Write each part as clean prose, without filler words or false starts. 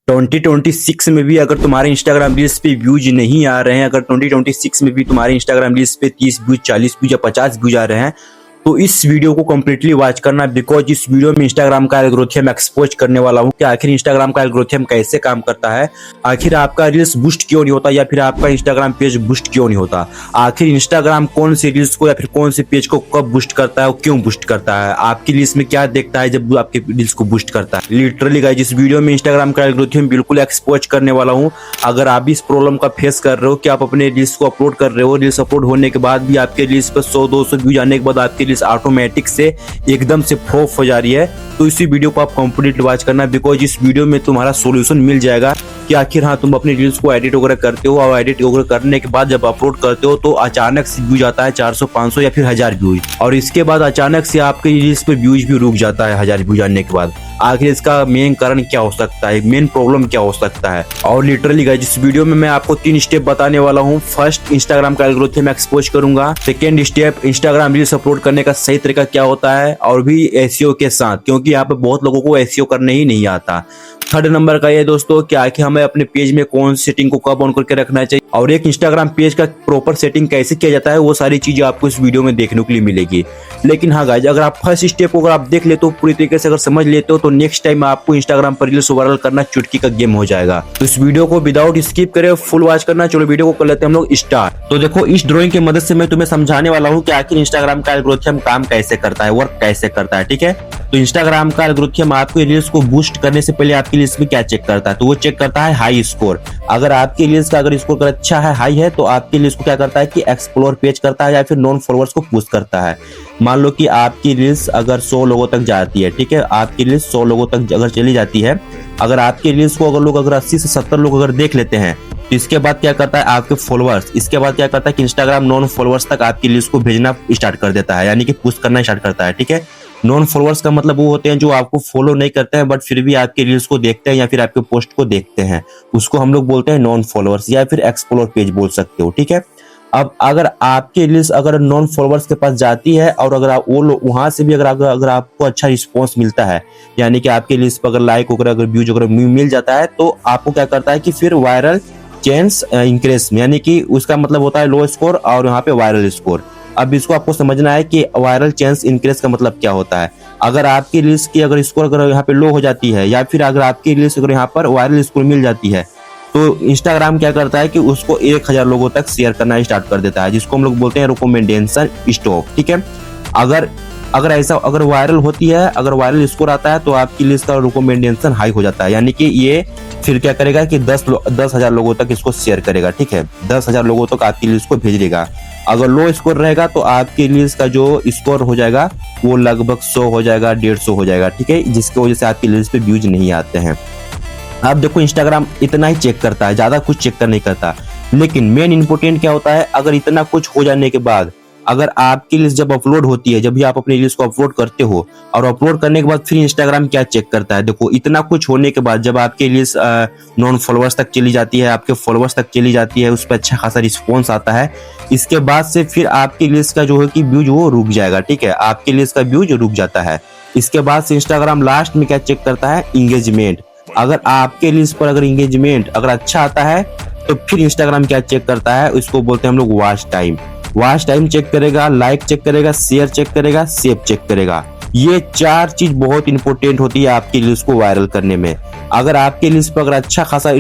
2026 में भी अगर तुम्हारे इंस्टाग्राम रील्स पे व्यूज नहीं आ रहे हैं, अगर 2026 में भी तुम्हारे इंस्टाग्राम रील्स पे 30 व्यूज, 40 व्यूज या 50 व्यूज आ रहे हैं, तो इस वीडियो को कंप्लीटली वॉच करना, बिकॉज इस वीडियो में इंस्टाग्राम का एल्गोरिथम एक्सपोज करने वाला हूं कि आखिर इंस्टाग्राम का एल्गोरिथम कैसे काम करता है, आखिर आपका रील्स बूस्ट क्यों नहीं होता या फिर आपका इंस्टाग्राम पेज बूस्ट क्यों नहीं होता, आखिर इंस्टाग्राम कौन से रील्स को या फिर कौन से पेज को कब बूस्ट करता है और क्यों बूस्ट करता है, आपकी रील्स में क्या देखता है जब आपके रील्स को बूस्ट करता है। लिटरली गाइस, इस वीडियो में इंस्टाग्राम का एल्गोरिथम बिल्कुल एक्सपोज करने वाला हूँ। अगर आप भी इस प्रॉब्लम का फेस कर रहे हो कि आप अपने रील्स को अपलोड कर रहे हो, रील्स अपलोड होने के बाद भी आपके रील्स पर 100-200 व्यूज आने के बाद आपकी रील्स ऑटोमेटिक से एकदम से फ्लॉप हो जा रही है, तो इसी वीडियो को आप कंप्लीट वॉच करना, बिकॉज इस वीडियो में तुम्हारा सॉल्यूशन मिल जाएगा कि आखिर हाँ तुम अपनी रील्स को एडिट वगैरह करते हो और एडिट वगैरह करने के बाद जब अपलोड करते हो तो अचानक से व्यूज आता है 400, 500 या फिर 1000 व्यूज, और इसके बाद अचानक से आपके रील्स पे व्यूज भी रुक जाता है 1000 व्यूज आने के बाद। आखिर इसका मेन कारण क्या हो सकता है, मेन प्रॉब्लम क्या हो सकता है। और लिटरली गाइस, इस वीडियो में मैं आपको 3 स्टेप बताने वाला हूँ। फर्स्ट, इंस्टाग्राम का एल्गोरिथम एक्सपोज करूंगा। Second step, Instagram reels upload करने का सही तरीका क्या होता है और भी एसईओ के साथ, क्योंकि यहाँ पे बहुत लोगों को एसईओ करने ही नहीं आता। थर्ड नंबर का ये दोस्तों कि आखिर हमें अपने पेज में कौन सी सेटिंग को कब ऑन करके रखना चाहिए और एक इंस्टाग्राम पेज का प्रॉपर सेटिंग कैसे किया जाता है, वो सारी चीजें आपको इस वीडियो में देखने के लिए मिलेगी। लेकिन हाँ गाइस, अगर आप फर्स्ट स्टेप को अगर आप देख लेते हो, पूरी तरीके से अगर समझ लेते हो, तो नेक्स्ट टाइम आपको इंस्टाग्राम पर रील्स वायरल करना चुटकी का गेम हो जाएगा। तो इस वीडियो को विदाउट स्किप करे फुल वॉच करना। चलो वीडियो को कर लेते हैं हम लोग स्टार्ट। तो देखो, इस ड्राइंग की मदद से मैं तुम्हें समझाने वाला हूँ कि आखिर इंस्टाग्राम का एल्गोरिथम काम कैसे करता है, वर्क कैसे करता है। ठीक है, तो इंस्टाग्राम का एल्गोरिथम आपके रील्स को बूस्ट करने से पहले आपकी रील्स में क्या चेक करता है, तो वो चेक करता है हाई स्कोर। अगर आपकी रील्स का अगर स्कोर अच्छा है, हाई है, तो आपकी रील्स को क्या करता है कि एक्सप्लोर पेज करता है या फिर नॉन फॉलोअर्स को पुश करता है। मान लो कि आपकी रील्स अगर 100 लोगों तक जाती है, ठीक है, आपकी रील्स 100 लोगों तक अगर चली जाती है, अगर आपकी रील्स को अगर 80 से 70 लोग अगर देख लेते हैं, तो इसके बाद क्या करता है आपके फॉलोअर्स, इसके बाद क्या करता है कि इंस्टाग्राम नॉन फॉलोअर्स तक आपकी रील्स को भेजना स्टार्ट कर देता है, यानी कि पुश करना स्टार्ट करता है। ठीक है, नॉन फॉलोअर्स का मतलब वो होते हैं जो आपको फॉलो नहीं करते हैं बट फिर भी आपके रील्स को देखते हैं या फिर आपके पोस्ट को देखते हैं, उसको हम लोग बोलते हैं नॉन फॉलोअर्स या फिर एक्सप्लोर पेज बोल सकते हो। ठीक है, अब अगर आपकी रील्स अगर नॉन फॉलोअर्स के पास जाती है और अगर आप वो लोग वहां से भी अगर आपको अच्छा रिस्पॉन्स मिलता है, यानी कि आपके रील्स पर अगर लाइक वगैरह अगर व्यूज वगैरह मिल जाता है, तो आपको क्या करता है कि फिर वायरल चांस इंक्रीज, यानी कि उसका मतलब होता है लो स्कोर और यहाँ पे वायरल स्कोर। अब इसको आपको समझना है कि वायरल चांस इंक्रीज का मतलब क्या होता है। अगर आपकी रील्स की अगर स्कोर अगर यहाँ पे लो हो जाती है या फिर अगर आपकी रील्स अगर यहाँ पर वायरल स्कोर मिल जाती है, तो इंस्टाग्राम क्या करता है कि उसको 1000 लोगों तक शेयर करना स्टार्ट कर देता है, जिसको हम लोग बोलते हैं रिकमेंडेशन स्टॉप। ठीक है, अगर ऐसा अगर वायरल होती है, अगर वायरल स्कोर आता है, तो आपकी लिस्ट का रिकमेंडेशन हाई हो जाता है, यानी कि ये फिर क्या करेगा कि 10,000 लोगों तक इसको शेयर करेगा। ठीक है, 10,000 लोगों तक आपकी लिस्ट को भेज देगा। अगर लो स्कोर रहेगा तो आपकी लिस्ट का जो स्कोर हो जाएगा वो लगभग 100 हो जाएगा, 150 हो जाएगा। ठीक है, जिसकी वजह से आपकी लिस्ट पे व्यूज नहीं आते हैं। आप देखो, इंस्टाग्राम इतना ही चेक करता है, ज्यादा कुछ चेक नहीं करता। लेकिन मेन इंपोर्टेंट क्या होता है, अगर इतना कुछ हो जाने के बाद अगर आपकी लिस्ट जब अपलोड होती है, जब भी आप अपनी लिस्ट को अपलोड करते हो और अपलोड करने के बाद फिर इंस्टाग्राम क्या चेक करता है, देखो इतना कुछ होने के बाद जब आपकी लिस्ट नॉन फॉलोअर्स तक चली जाती है, आपके फॉलोअर्स तक चली जाती है, उस पर अच्छा खासा रिस्पॉन्स आता है, इसके बाद से फिर आपकी लिस्ट का जो है कि व्यूज वो रुक जाएगा। ठीक है, आपकी लिस्ट का व्यूज रुक जाता है। इसके बाद से इंस्टाग्राम लास्ट में क्या चेक करता है, इंगेजमेंट। अगर आपके लिस्ट पर अगर इंगेजमेंट अगर अच्छा आता है, तो फिर इंस्टाग्राम क्या चेक करता है, उसको बोलते हैं हम लोग watch time. Watch time check करेगा, लाइक चेक करेगा, शेयर चेक करेगा, सेव चेक करेगा। ये 4 चीज बहुत इंपॉर्टेंट होती है आपकी रील्स को वायरल करने में। अगर आपकी रील्स पर अगर अच्छा खासा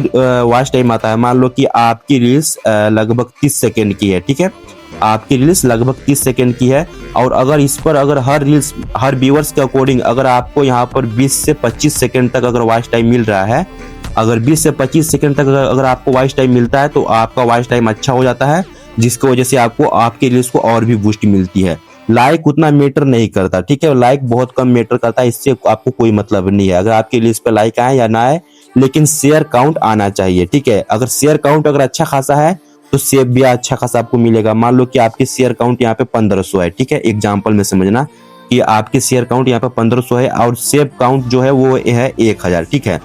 वॉच टाइम आता है, मान लो कि आपकी रील्स लगभग 30 सेकेंड की है, ठीक है, आपकी रील्स लगभग 30 सेकेंड की है, और अगर इस पर अगर हर व्यूअर्स के अकॉर्डिंग अगर आपको यहाँ पर 20 से 25 सेकेंड तक अगर वॉच टाइम मिल रहा है, अगर 20 से 25 सेकेंड तक अगर आपको वॉच टाइम मिलता है, तो आपका वॉच टाइम अच्छा हो जाता है, जिसकी वजह से आपको आपके रील्स को और भी बूस्ट मिलती है। लाइक उतना मैटर नहीं करता। ठीक है, लाइक बहुत कम मैटर करता है, इससे आपको कोई मतलब नहीं है अगर आपकी रील्स पे लाइक आए या ना आए, लेकिन शेयर काउंट आना चाहिए। ठीक है, अगर शेयर काउंट अगर अच्छा खासा है तो सेव भी अच्छा खासा आपको मिलेगा। मान लो कि आपकी शेयर काउंट यहाँ पे 1500 है, ठीक है, एग्जाम्पल में समझना कि आपकी शेयर काउंट यहाँ पे 1500 है और सेव काउंट जो है वो है 1000। ठीक है,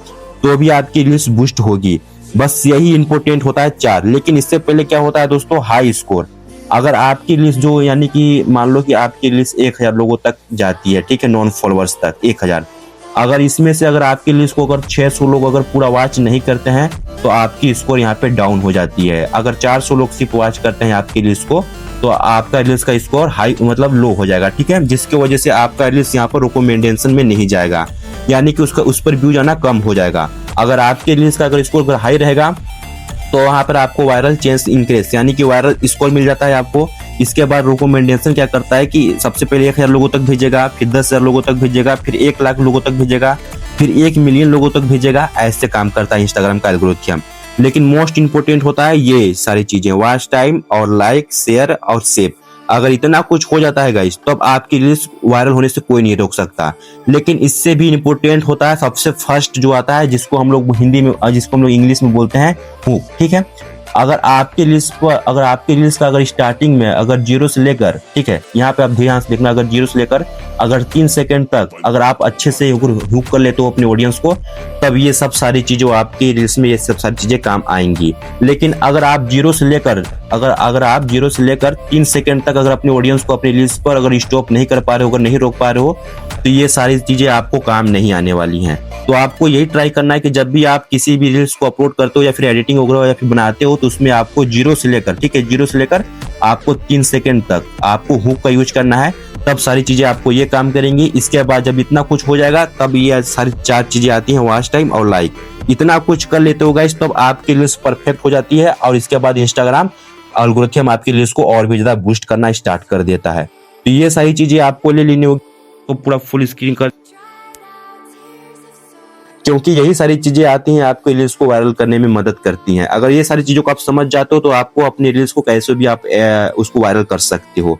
तो भी आपकी रील्स बूस्ट होगी। बस यही इंपॉर्टेंट होता है 4। लेकिन इससे पहले क्या होता है दोस्तों, हाई स्कोर। अगर आपकी लिस्ट जो यानी कि मान लो कि आपकी लिस्ट 1000 लोगों तक जाती है, ठीक है, नॉन फॉलोअर्स तक 1000, अगर इसमें से अगर आपके रील्स को अगर 600 लोग अगर पूरा वॉच नहीं करते हैं तो आपकी स्कोर यहाँ पे डाउन हो जाती है। अगर 400 लोग सिर्फ वॉच करते हैं आपके रील्स को तो आपका रील्स का स्कोर हाई मतलब लो हो जाएगा, ठीक है, जिसकी वजह से आपका रील्स यहाँ पर रिकमेंडेशन में नहीं जाएगा, यानी कि उसका उस पर व्यू जाना कम हो जाएगा। अगर आपके रील्स का अगर स्कोर हाई रहेगा तो वहाँ पर आपको वायरल चेंज इंक्रीज यानी कि वायरल स्कोर मिल जाता है आपको। इसके बाद रिकमेंडेशन क्या करता है कि सबसे पहले 1000 लोगों तक भेजेगा, फिर 10,000 लोगों तक भेजेगा, फिर 1 लाख लोगों तक भेजेगा, फिर 1 मिलियन लोगों तक भेजेगा। ऐसे काम करता है इंस्टाग्राम का एल्गोरिथम। लेकिन मोस्ट इंपोर्टेंट होता है ये सारी चीजें, वॉच टाइम और लाइक, शेयर और सेव। अगर इतना कुछ हो जाता है गाइस तो अब आपकी रील्स वायरल होने से कोई नहीं रोक सकता। लेकिन इससे भी इंपोर्टेंट होता है सबसे फर्स्ट जो आता है, जिसको हम लोग हिंदी में, जिसको हम लोग इंग्लिश में बोलते हैं हुक, ठीक है। अगर आपके रील्स का अगर स्टार्टिंग में अगर 0 से लेकर, ठीक है, यहाँ पे आप ध्यान से देखना, अगर 0 से लेकर अगर 3 सेकंड तक अगर आप अच्छे से हुक कर लेते हो अपने ऑडियंस को, तब ये सब सारी चीजें आपके रील्स में ये सब सारी चीजें काम आएंगी। लेकिन अगर आप 0 से लेकर अगर आप 0 से लेकर 3 सेकंड तक अगर अपने ऑडियंस को अपने रील्स पर अगर स्टॉप नहीं कर पा रहे हो, अगर नहीं रोक पा रहे हो, तो ये सारी चीजें आपको काम नहीं आने वाली हैं। तो आपको यही ट्राई करना है कि जब भी आप किसी भी रील्स को अपलोड करते हो या फिर एडिटिंग वगैरह या फिर बनाते हो तो उसमें आपको 0 से लेकर, ठीक है, 0 से लेकर आपको 3 सेकंड तक आपको हुक का यूज करना है, तब सारी चीजें आपको ये काम करेंगी। इसके बाद जब इतना कुछ हो जाएगा तब ये सारी 4 चीजें आती हैं, वॉच टाइम और लाइक। इतना कुछ कर लेते हो गाइस तब आपकी रील्स परफेक्ट हो जाती है और इसके बाद इंस्टाग्राम एल्गोरिथम आपकी रील्स को और भी ज्यादा बूस्ट करना स्टार्ट कर देता है। तो ये सारी चीजें आपको ले लेनी होगी, तो पूरा फुल स्क्रीन कर, क्योंकि यही सारी चीजें आती हैं आपके रील्स को वायरल करने में मदद करती हैं। अगर ये सारी चीजों को आप समझ जाते हो तो आपको अपने रील्स को कैसे भी आप उसको वायरल कर सकते हो।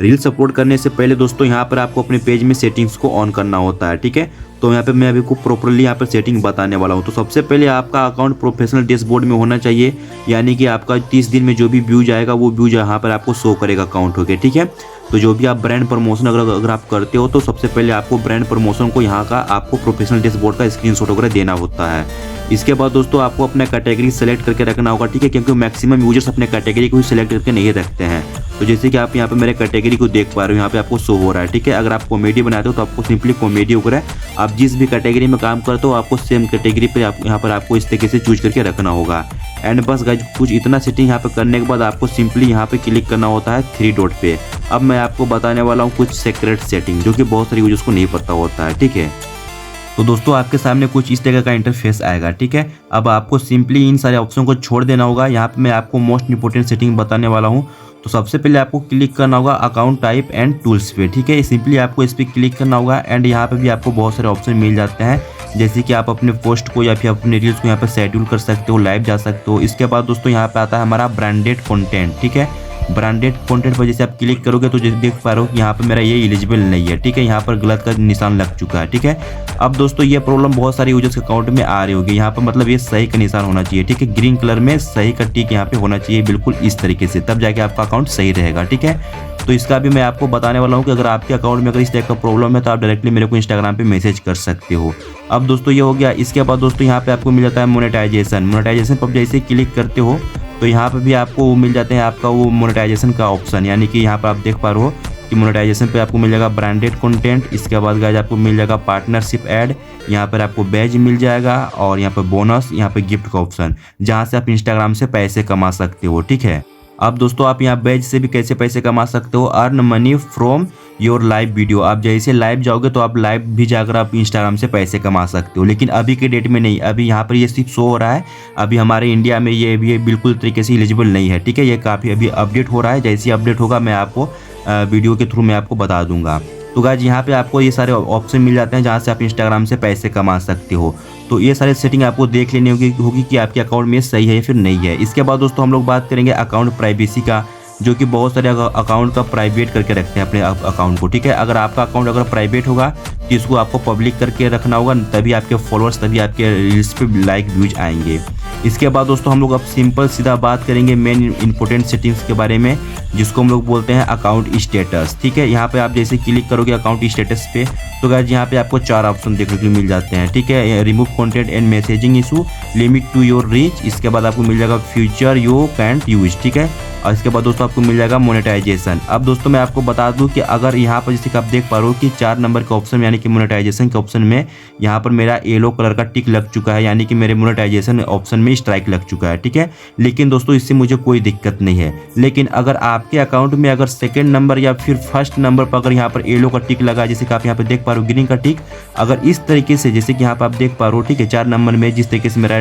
रील्स अपलोड करने से पहले दोस्तों यहाँ पर आपको अपने पेज में सेटिंग्स को ऑन करना होता है, ठीक है। तो यहाँ पे मैं अभी को प्रॉपर्ली यहाँ पर सेटिंग बताने वाला हूँ। तो सबसे पहले आपका अकाउंट प्रोफेशनल डैशबोर्ड में होना चाहिए, यानी कि आपका 30 दिन में जो भी व्यूज आएगा वो व्यूज यहाँ पर आपको शो करेगा काउंट होके, ठीक है। तो जो भी आप ब्रांड प्रमोशन अगर आप करते हो तो सबसे पहले आपको ब्रांड प्रमोशन को यहाँ का आपको प्रोफेशनल डैशबोर्ड का स्क्रीनशॉट वगैरह देना होता है। इसके बाद दोस्तों आपको अपना कैटेगरी सेलेक्ट करके रखना होगा, ठीक है, क्योंकि मैक्सिमम यूजर्स अपने कैटेगरी को ही सिलेक्ट करके नहीं रखते हैं। तो जैसे कि आप यहाँ पे मेरे कैटेगरी को देख पा रहे हो, यहाँ पे आपको शो हो रहा है, ठीक है। अगर आप कॉमेडी बनाते हो तो आपको सिंपली कॉमेडी वगैरह आप जिस भी कैटेगरी में काम करते हो आपको सेम कैटेगरी पे यहाँ पर आपको इस तरीके से चूज करके रखना होगा। एंड बस गाइस कुछ इतना सेटिंग यहाँ पे करने के बाद आपको सिंपली यहाँ पे क्लिक करना होता है 3 डॉट पे। अब मैं आपको बताने वाला हूँ कुछ सीक्रेट सेटिंग जो कि बहुत सारे यूजर्स को नहीं पता होता है, ठीक है। तो दोस्तों आपके सामने कुछ इस तरह का इंटरफेस आएगा, ठीक है। अब आपको सिंपली इन सारे ऑप्शन को छोड़ देना होगा। यहाँ पे मैं आपको मोस्ट इंपोर्टेंट सेटिंग बताने वाला हूँ। तो सबसे पहले आपको क्लिक करना होगा अकाउंट टाइप एंड टूल्स पे, ठीक है। सिंपली आपको इस पर क्लिक करना होगा एंड यहाँ पे भी आपको बहुत सारे ऑप्शन मिल जाते हैं, जैसे कि आप अपने पोस्ट को या फिर अपने रील्स को यहाँ पे शेड्यूल कर सकते हो, लाइव जा सकते हो। इसके बाद दोस्तों यहाँ पे आता है हमारा ब्रांडेड कंटेंट, ठीक है। ब्रांडेड कंटेंट पर जैसे आप क्लिक करोगे तो जैसे देख पा रहे हो कि यहाँ पे मेरा ये एलिजिबल नहीं है, ठीक है। यहाँ पर गलत का निशान लग चुका है, ठीक है। अब दोस्तों ये प्रॉब्लम बहुत सारे यूजर्स के अकाउंट में आ रही होगी। यहाँ पर मतलब ये सही का निशान होना चाहिए, ठीक है, ग्रीन कलर में सही का टिक यहाँ पे होना चाहिए बिल्कुल इस तरीके से, तब जाके आपका अकाउंट सही रहेगा, ठीक है। तो इसका भी मैं आपको बताने वाला हूँ कि अगर आपके अकाउंट में अगर इस तरह का प्रॉब्लम है तो आप डायरेक्टली मेरे को इंस्टाग्राम पे मैसेज कर सकते हो। अब दोस्तों ये हो गया। इसके बाद दोस्तों यहाँ पे आपको मिल जाता है मोनेटाइजेशन पर जैसे क्लिक करते हो तो यहाँ पे भी आपको मिल जाते हैं आपका वो मोनेटाइजेशन का ऑप्शन, यानी कि यहाँ पर आप देख पा रहे हो कि मोनेटाइजेशन पे आपको मिल जाएगा ब्रांडेड कंटेंट। इसके बाद गाइस आपको मिल जाएगा पार्टनरशिप ऐड, यहाँ पर आपको बैज मिल जाएगा और यहाँ पर बोनस, यहाँ पे गिफ्ट का ऑप्शन, जहाँ से आप इंस्टाग्राम से पैसे कमा सकते हो, ठीक है। अब दोस्तों आप यहाँ बैज से भी कैसे पैसे कमा सकते हो, earn money from your live video. आप जैसे लाइव जाओगे तो आप लाइव भी जाकर आप इंस्टाग्राम से पैसे कमा सकते हो, लेकिन अभी के डेट में नहीं। अभी यहाँ पर ये सिर्फ शो हो रहा है, अभी हमारे इंडिया में ये भी बिल्कुल तरीके से एलिजिबल नहीं है, ठीक है। ये काफ़ी अभी अपडेट हो रहा है, जैसे अपडेट होगा मैं आपको वीडियो के थ्रू मैं आपको बता दूंगा। तो गाइस यहाँ पे आपको ये सारे ऑप्शन मिल जाते हैं जहाँ से आप इंस्टाग्राम से पैसे कमा सकते हो। तो ये सारी सेटिंग आपको देख लेनी होगी कि आपके अकाउंट में सही है या फिर नहीं है। इसके बाद दोस्तों हम लोग बात करेंगे अकाउंट प्राइवेसी का, जो कि बहुत सारे अकाउंट का प्राइवेट करके रखते हैं अपने अकाउंट को, ठीक है। अगर आपका अकाउंट अगर प्राइवेट होगा तो इसको आपको पब्लिक करके रखना होगा, तभी आपके फॉलोअर्स, तभी आपके रील्स पे लाइक व्यूज आएंगे। इसके बाद दोस्तों हम लोग अब सिंपल सीधा बात करेंगे मेन इंपॉर्टेंट सेटिंग्स के बारे में, जिसको हम लोग बोलते हैं अकाउंट स्टेटस, ठीक है। यहाँ पे आप जैसे क्लिक करोगे अकाउंट स्टेटस पे तो गाइस यहाँ पे आपको 4 ऑप्शन देखने को मिल जाते हैं, ठीक है। Remove content and messaging issue, limit to your reach, इसके बाद आपको मिल जाएगा फ्यूचर यू कैंट यूज, ठीक है। और इसके बाद दोस्तों आपको मिल जाएगा मोनेटाइजेशन। अब दोस्तों मैं आपको बता दूं कि अगर यहाँ पर जैसे कि आप देख पा रहे हो कि 4 नंबर के ऑप्शन यानी कि मोनेटाइजेशन के ऑप्शन में यहाँ पर मेरा येलो कलर का टिक लग चुका है, यानी कि मेरे मोनेटाइजेशन ऑप्शन में स्ट्राइक लग चुका है, ठीक है। लेकिन दोस्तों इससे मुझे कोई दिक्कत नहीं है। लेकिन अगर आपके अकाउंट में अगर सेकेंड नंबर या फिर फर्स्ट नंबर पर अगर यहाँ पर येलो का टिक लगा है, जैसे कि आप यहाँ पर देख पा रहे हो ग्रीन का टिक, अगर इस तरीके से जैसे कि यहाँ पर आप देख पा रहे हो, ठीक है, 4 नंबर में जिस तरीके से मेरा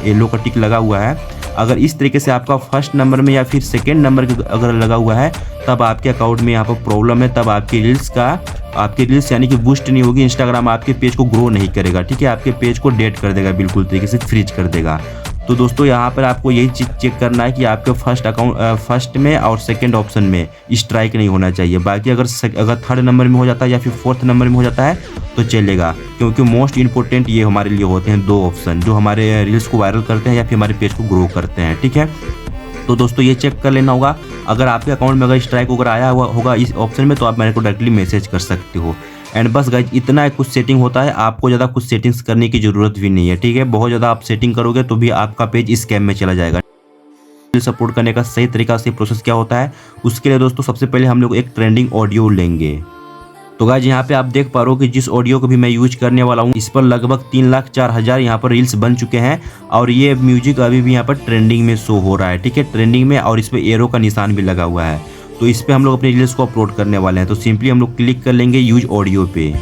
येलो का टिक लगा हुआ है, अगर इस तरीके से आपका फर्स्ट नंबर में या फिर सेकेंड नंबर अगर लगा हुआ है, तब आपके अकाउंट में यहाँ पर प्रॉब्लम है। तब आपकी रील्स यानी कि बूस्ट नहीं होगी, इंस्टाग्राम आपके पेज को ग्रो नहीं करेगा, ठीक है, आपके पेज को डेट कर देगा, बिल्कुल तरीके से फ्रीज कर देगा। तो दोस्तों यहाँ पर आपको यही चीज़ चेक करना है कि आपके फर्स्ट में और सेकंड ऑप्शन में स्ट्राइक नहीं होना चाहिए। बाकी अगर थर्ड नंबर में हो जाता है या फिर फोर्थ नंबर में हो जाता है तो चलेगा, क्योंकि मोस्ट इंपॉर्टेंट ये हमारे लिए होते हैं 2 ऑप्शन जो हमारे रील्स को वायरल करते हैं या फिर हमारे पेज को ग्रो करते हैं, ठीक है। तो दोस्तों ये चेक कर लेना होगा। अगर आपके अकाउंट में अगर स्ट्राइक वगैरह आया हुआ होगा इस ऑप्शन में, तो आप मेरे को डायरेक्टली मैसेज कर सकते हो। एंड बस गाइज इतना कुछ सेटिंग होता है, आपको ज़्यादा कुछ सेटिंग्स करने की ज़रूरत भी नहीं है, ठीक है। बहुत ज़्यादा आप सेटिंग करोगे तो भी आपका पेज स्कैम में चला जाएगा। सपोर्ट करने का सही तरीका से प्रोसेस क्या होता है, उसके लिए दोस्तों सबसे पहले हम लोग एक ट्रेंडिंग ऑडियो लेंगे। तो गाइज यहाँ पे आप देख पा रहे हो कि जिस ऑडियो को भी मैं यूज करने वाला हूँ, इस पर लगभग 3,04,000 यहाँ पर रील्स बन चुके हैं और ये म्यूजिक अभी भी यहाँ पर ट्रेंडिंग में शो हो रहा है, ठीक है, ट्रेंडिंग में, और इस पर एरो का निशान भी लगा हुआ है। तो इस पर हम लोग अपने रील्स को अपलोड करने वाले हैं। तो सिंपली हम लोग क्लिक कर लेंगे यूज ऑडियो पे।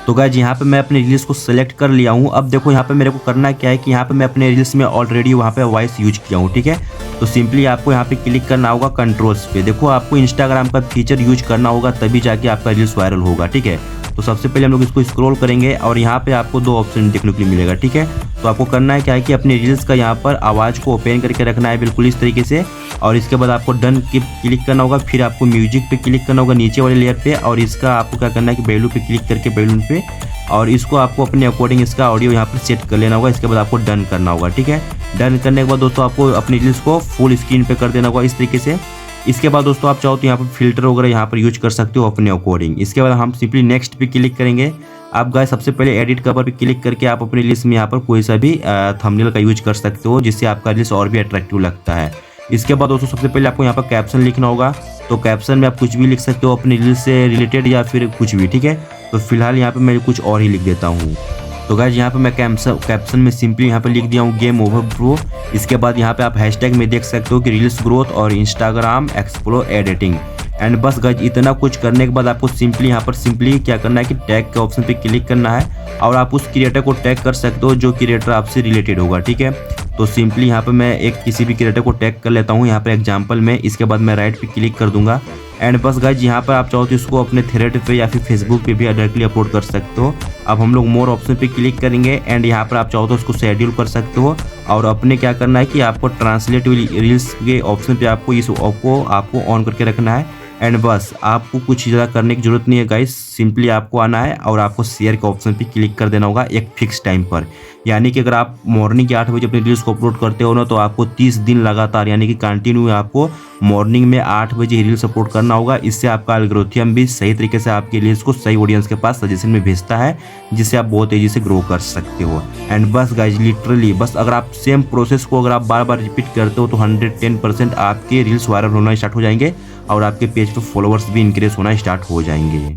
तो गाइज यहाँ पे मैं अपने रील्स को सेलेक्ट कर लिया हूँ। अब देखो यहाँ पे मेरे को करना क्या है कि यहाँ पे मैं अपने रील्स में ऑलरेडी वहाँ पे वॉइस यूज किया हूँ, ठीक है। तो सिंपली आपको यहाँ पे क्लिक करना होगा कंट्रोल्स पे। देखो आपको इंस्टाग्राम का फीचर यूज करना होगा, तभी जाके आपका रील्स वायरल होगा, ठीक है। तो सबसे पहले हम लोग इसको स्क्रॉल करेंगे और यहाँ पे आपको 2 ऑप्शन देखने को मिलेगा, ठीक है। तो आपको करना है क्या है कि अपने रील्स का यहाँ पर आवाज़ को ओपन करके रखना है बिल्कुल इस तरीके से, और इसके बाद आपको डन की क्लिक करना होगा। फिर आपको म्यूजिक पे क्लिक करना होगा नीचे वाले लेयर पे, और इसका आपको क्या करना है कि बैलू पे क्लिक करके बैलून पे, और इसको आपको अपने अकॉर्डिंग इसका ऑडियो यहाँ पर सेट कर लेना होगा। इसके बाद आपको डन करना होगा, ठीक है। डन करने के बाद दोस्तों आपको अपनी रील्स को फुल स्क्रीन पे कर देना होगा इस तरीके से। इसके बाद दोस्तों आप चाहो तो यहाँ पर फिल्टर वगैरह यहाँ पर यूज कर सकते हो अपने अकॉर्डिंग। इसके बाद हम सिंपली नेक्स्ट पे क्लिक करेंगे। आप गाइस सबसे पहले एडिट कवर पे क्लिक करके आप अपनी रील्स में यहाँ पर कोई सा भी थंबनेल का यूज कर सकते हो, जिससे आपका रील्स और भी अट्रैक्टिव लगता है। इसके बाद दोस्तों सबसे पहले आपको यहाँ पर कैप्शन लिखना होगा। तो कैप्शन में आप कुछ भी लिख सकते हो अपनी रील्स से रिलेटेड या फिर कुछ भी, ठीक है। तो फिलहाल यहाँ पर मैं कुछ और ही लिख देता हूँ। तो गाइस यहाँ पे मैं कैप्शन में सिंपली यहाँ पे लिख दिया हूँ गेम ओवर ब्रो। इसके बाद यहाँ पे आप हैशटैग में देख सकते हो कि रील्स ग्रोथ और इंस्टाग्राम एक्सप्लोर एडिटिंग। एंड बस गाइस इतना कुछ करने के बाद आपको सिंपली यहाँ पर सिंपली क्या करना है कि टैग के ऑप्शन पे क्लिक करना है, और आप उस क्रिएटर को टैग कर सकते हो जो क्रिएटर आपसे रिलेटेड होगा, ठीक है। तो सिंपली यहाँ पे मैं एक किसी भी क्रिएटर को टैग कर लेता हूँ यहाँ पर एग्जाम्पल में। इसके बाद मैं राइट पे क्लिक कर दूंगा। एंड बस गाइज यहाँ पर आप चाहो तो इसको अपने थ्रेड पे या फिर फेसबुक पे भी डायरेक्टली अपलोड कर सकते हो। अब हम लोग मोर ऑप्शन पे क्लिक करेंगे एंड यहाँ पर आप चाहो तो उसको शेड्यूल कर सकते हो, और अपने क्या करना है कि आपको ट्रांसलेट रील्स के ऑप्शन पे आपको इस आपको ऑन करके रखना है। एंड बस आपको कुछ ज़्यादा करने की जरूरत नहीं है गाइस, सिंपली आपको आना है और आपको शेयर के ऑप्शन पे क्लिक कर देना होगा एक फिक्स टाइम पर। यानी कि अगर आप मॉर्निंग के 8 बजे अपने रील्स को अपलोड करते हो ना, तो आपको 30 दिन लगातार यानी कि कंटिन्यू आपको मॉर्निंग में 8 बजे रील्स अपलोड करना होगा। इससे आपका एल्गोरिथम भी सही तरीके से आपके रील्स को सही ऑडियंस के पास सजेशन में भेजता है, जिससे आप बहुत तेज़ी से ग्रो कर सकते हो। एंड बस गाइज लिटरली बस अगर आप सेम प्रोसेस को अगर आप बार बार रिपीट करते हो तो 110% आपके रील्स वायरल होना स्टार्ट हो जाएंगे और आपके पेज पर फॉलोअर्स भी इंक्रीज होना स्टार्ट हो जाएंगे।